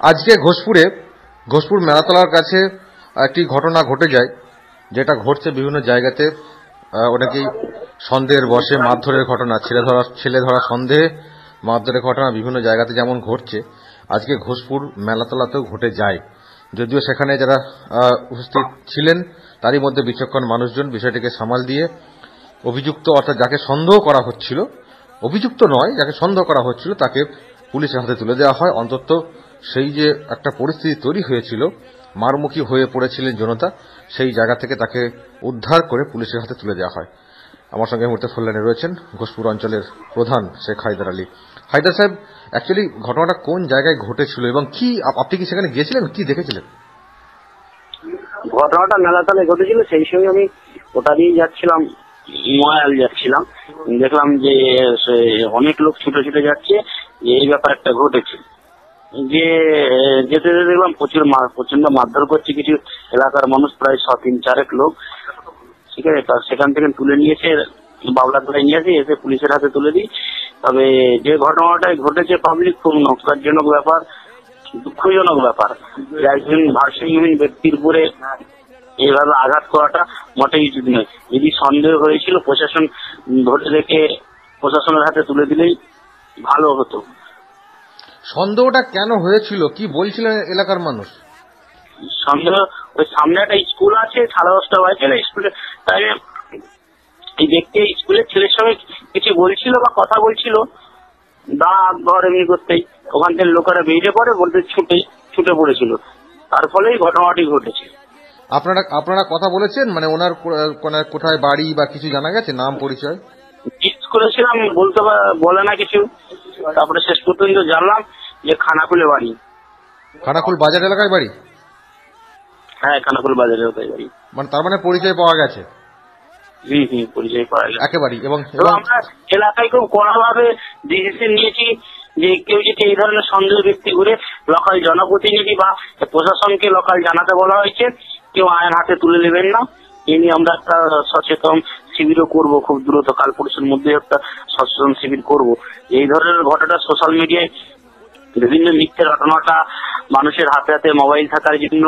আজকে ঘোষপুর মেলাতলার কাছে একটি ঘটনা ঘটে যায়, যেটা ঘটছে বিভিন্ন জায়গাতে। অনেকেই সন্দেহের বশে মারধরের ঘটনা, ছেলে ধরা সন্দেহে মারধরের ঘটনা বিভিন্ন জায়গাতে যেমন ঘটছে, আজকে ঘোষপুর মেলাতলাতেও ঘটে যায়। যদিও সেখানে যারা উপস্থিত ছিলেন তারই মধ্যে বিচক্ষণ মানুষজন বিষয়টিকে সামাল দিয়ে অভিযুক্ত, অর্থাৎ যাকে সন্দেহ করা হচ্ছিল, অভিযুক্ত নয়, যাকে সন্দেহ করা হচ্ছিল তাকে পুলিশের হাতে তুলে দেওয়া হয়। অন্তত সেই যে একটা পরিস্থিতি তৈরি হয়েছিল, মারমুখী হয়ে পড়েছিলেন জনতা, সেই জায়গা থেকে তাকে উদ্ধার করে পুলিশের হাতে তুলে দেওয়া হয়। আমার সঙ্গে মুহূর্তে ফোন লাইনে রয়েছেন ঘোষপুর অঞ্চলের প্রধান শেখ হায়দার আলী। হায়দার সাহেব, অ্যাকচুয়ালি ঘটনাটা কোন জায়গায় ঘটেছিল এবং কি আপনি কি সেখানে গিয়েছিলেন, কি দেখেছিলেন? ঘটনাটা মেলাতলায় ঘটেছিল, সেই সঙ্গে আমি ওটা দিয়ে যাচ্ছিলাম, ময়াল যাচ্ছিলাম, দেখলাম যে অনেক লোক ছুটে ছুটে যাচ্ছে, এই ব্যাপার একটা ঘটেছে। যে যেতে যেতে দেখলাম প্রচন্ড মারধর করছে কিছু এলাকার মানুষ, প্রায় 3-4 লোক। ঠিক আছে, সেখান থেকে তুলে নিয়েছে, বাবলাতলায় নিয়ে আসি, এসে পুলিশের হাতে তুলে দিই। তবে যে ঘটনাটাই ঘটেছে, পাবলিক খুব নক্কারজনক ব্যাপার, দুঃখজনক ব্যাপার। একজন ভারসাম্যহীন ব্যক্তির উপরে এইভাবে আঘাত করাটা মোটেই উচিত নয়। যদি সন্দেহ হয়েছিল, প্রশাসন ধরে রেখে প্রশাসনের হাতে তুলে দিলেই ভালো হতো। সন্দেহটা কেন হয়েছিল, কি বলছিলেন এলাকার মানুষ? সন্দেহ, ওই সামনে একটা স্কুল আছে, 10:30 বাজে, স্কুলে এই ব্যক্তি স্কুলের ছেলের সঙ্গে কিছু বলছিল বা কথা বলছিল, ঘর এমনি করতেই ওখান থেকে লোকেরা বেরিয়ে পড়ে, বলতে ছুটে পড়েছিল, তার ফলেই ঘটনাটি ঘটেছে। আপনারা কথা বলেছেন, মানে ওনার কোথায় বাড়ি বা কিছু জানা গেছে, নাম পরিচয়? জিজ্ঞেস করেছিলাম, বলে না কিছু। তারপরে শেষ পর্যন্ত জানলাম যে খানাকুলে বাড়ি। খানাকুল বাজার এলাকায় বাড়ি? হ্যাঁ, খানাকুল বাজার এলাকায় বাড়ি। মানে তার মানে পরিচয় পাওয়া গেছে? পরিচয় পাওয়া গেছে একেবারেই। এবং আমরা এলাকায় খুব কড়াভাবে ডিসিশন নিয়েছি যে কেউ যদি এই ধরনের সন্দেহ ব্যক্তি ঘুরে, লোকাল জনপ্রতিনিধি বা প্রশাসনকে লোকাল জানাতে বলা হয়েছে, কেউ আইন হাতে তুলে নেবেন না। এ নিয়ে আমরা একটা সচেতন শিবিরও করবো খুব দ্রুত, কাল পরশুর মধ্যে একটা সচেতন শিবির করবো। এই ধরনের ঘটনা সোশ্যাল মিডিয়ায় বিভিন্ন মিথ্যে ঘটনাটা মানুষের হাতে হাতে মোবাইল থাকার জন্য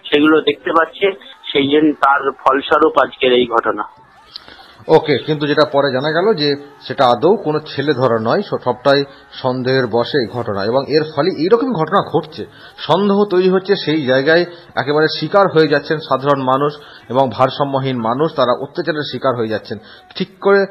সেগুলো দেখতে পাচ্ছে, সেই জন্য তার ফলস্বরূপ আজকের এই ঘটনা। ওকে, কিন্তু যেটা পরে জানা গেল যে সেটা আদৌ কোনো ছেলে ধরা নয়, সবটাই সন্দেহের বশে এই ঘটনা। এবং এর ফলে এইরকম ঘটনা ঘটছে, সন্দেহ তৈরি হচ্ছে, সেই জায়গায় একেবারে শিকার হয়ে যাচ্ছেন সাধারণ মানুষ এবং ভারসাম্যহীন মানুষ, তারা অত্যাচারের শিকার হয়ে যাচ্ছেন। ঠিক করে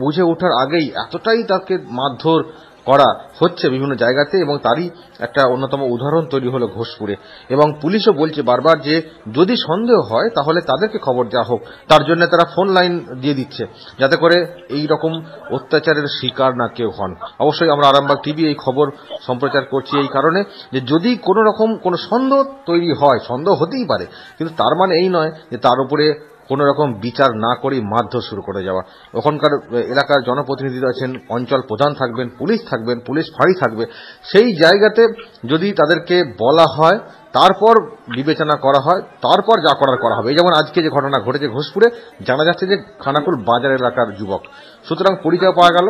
বুঝে ওঠার আগেই এতটাই তাকে মারধর করা হচ্ছে বিভিন্ন জায়গাতে, এবং তারই একটা অন্যতম উদাহরণ তৈরি হলো ঘোষপুরে। এবং পুলিশও বলছে বারবার যে যদি সন্দেহ হয় তাহলে তাদেরকে খবর দেওয়া হোক, তার জন্য তারা ফোন লাইন দিয়ে দিচ্ছে, যাতে করে এই রকম অত্যাচারের শিকার না কেউ হন। অবশ্যই আমরা আরামবাগ টিভি এই খবর সম্প্রচার করছি এই কারণে যে যদি কোনো রকম কোনো সন্দেহ তৈরি হয়, সন্দেহ হতেই পারে, কিন্তু তার মানে এই নয় যে তার উপরে কোন রকম বিচার না করে মারধর শুরু করে যাওয়া। ওখানকার এলাকার জনপ্রতিনিধি আছেন, অঞ্চল প্রধান থাকবেন, পুলিশ ফাঁড়ি থাকবে, সেই জায়গাতে যদি তাদেরকে বলা হয়, তারপর বিবেচনা করা হয়, তারপর যা করার করা হবে। এই যেমন আজকে যে ঘটনা ঘটেছে ঘোষপুরে, জানা যাচ্ছে যে খানাকুল বাজার এলাকার যুবক, সুতরাং পরিচয় পাওয়া গেল,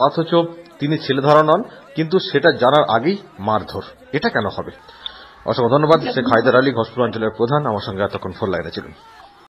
অথচ তিনি ছেলে ধরা নন, কিন্তু সেটা জানার আগেই মারধর। এটা কেন হবে? অসংখ্য ধন্যবাদ শেখ হায়দার আলী, ঘোষপুর অঞ্চলের প্রধান, আমার সঙ্গে এতক্ষণ ফোন লাইনে ছিলেন।